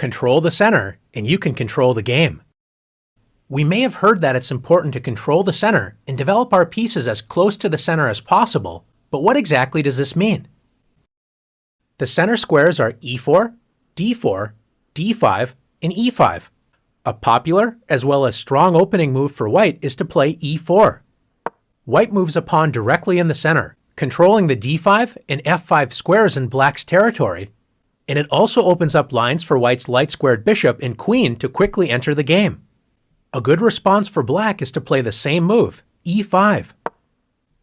Control the center, and you can control the game. We may have heard that it's important to control the center and develop our pieces as close to the center as possible, but what exactly does this mean? The center squares are e4, d4, d5, and e5. A popular as well as strong opening move for white is to play e4. White moves a pawn directly in the center, controlling the d5 and f5 squares in black's territory, and it also opens up lines for white's light-squared bishop and queen to quickly enter the game. A good response for black is to play the same move, e5.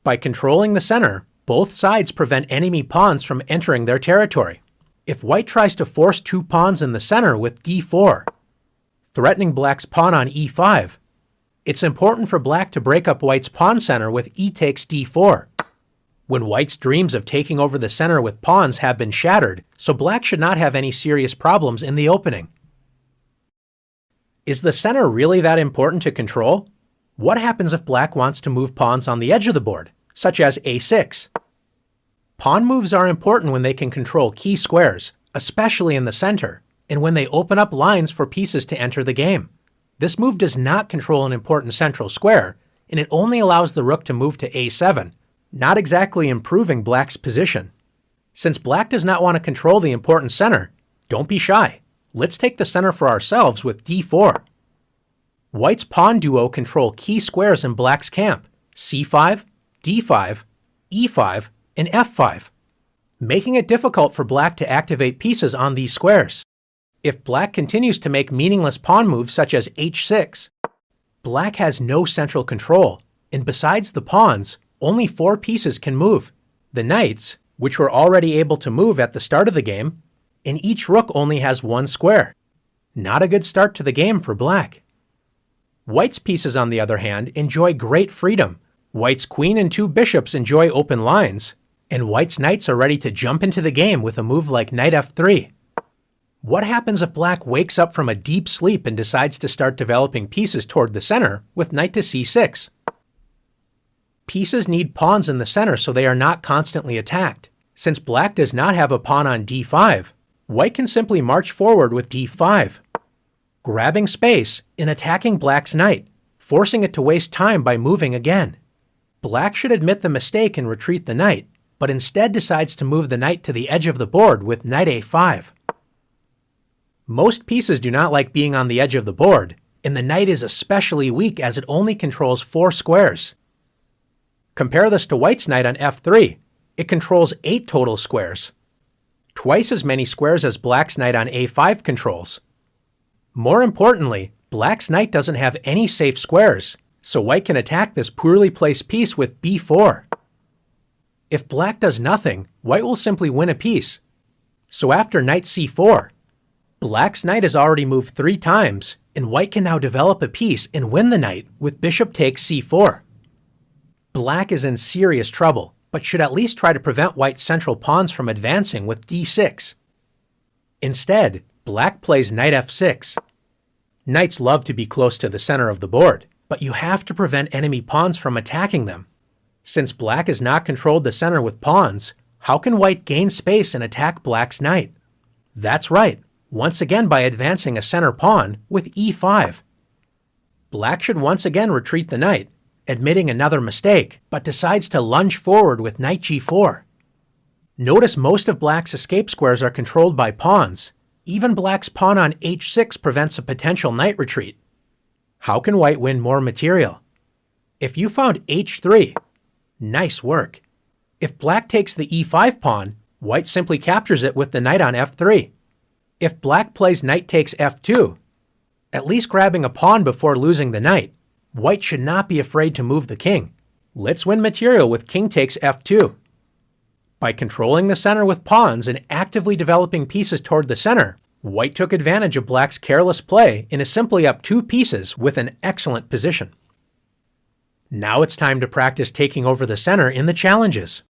By controlling the center, both sides prevent enemy pawns from entering their territory. If white tries to force two pawns in the center with d4, threatening black's pawn on e5, it's important for black to break up white's pawn center with e takes d4. When white's dreams of taking over the center with pawns have been shattered, so black should not have any serious problems in the opening. Is the center really that important to control? What happens if black wants to move pawns on the edge of the board, such as a6? Pawn moves are important when they can control key squares, especially in the center, and when they open up lines for pieces to enter the game. This move does not control an important central square, and it only allows the rook to move to a7, not exactly improving black's position. Since black does not want to control the important center, don't be shy. Let's take the center for ourselves with d4. White's pawn duo control key squares in black's camp, c5, d5, e5, and f5, making it difficult for black to activate pieces on these squares. If black continues to make meaningless pawn moves such as h6, black has no central control, and besides the pawns, only 4 pieces can move. The knights, which were already able to move at the start of the game, and each rook only has 1 square. Not a good start to the game for black. White's pieces, on the other hand, enjoy great freedom. White's queen and 2 bishops enjoy open lines, and white's knights are ready to jump into the game with a move like knight f3. What happens if black wakes up from a deep sleep and decides to start developing pieces toward the center with knight to c6? Pieces need pawns in the center so they are not constantly attacked. Since black does not have a pawn on d5, white can simply march forward with d5, grabbing space and attacking black's knight, forcing it to waste time by moving again. Black should admit the mistake and retreat the knight, but instead decides to move the knight to the edge of the board with knight a5. Most pieces do not like being on the edge of the board, and the knight is especially weak as it only controls 4 squares. Compare this to white's knight on f3. It controls 8 total squares, twice as many squares as black's knight on a5 controls. More importantly, black's knight doesn't have any safe squares, so white can attack this poorly placed piece with b4. If black does nothing, white will simply win a piece. So after knight c4, black's knight has already moved 3 times, and white can now develop a piece and win the knight with bishop takes c4. Black is in serious trouble, but should at least try to prevent white's central pawns from advancing with d6. Instead, black plays knight f6. Knights love to be close to the center of the board, but you have to prevent enemy pawns from attacking them. Since black has not controlled the center with pawns, how can white gain space and attack black's knight? That's right, once again by advancing a center pawn with e5. Black should once again retreat the knight, admitting another mistake, but decides to lunge forward with knight g4. Notice most of black's escape squares are controlled by pawns. Even black's pawn on h6 prevents a potential knight retreat. How can white win more material? If you found h3, nice work. If black takes the e5 pawn, white simply captures it with the knight on f3. If black plays knight takes f2, at least grabbing a pawn before losing the knight, white should not be afraid to move the king. Let's win material with king takes f2. By controlling the center with pawns and actively developing pieces toward the center, white took advantage of black's careless play and is simply up 2 pieces with an excellent position. Now it's time to practice taking over the center in the challenges.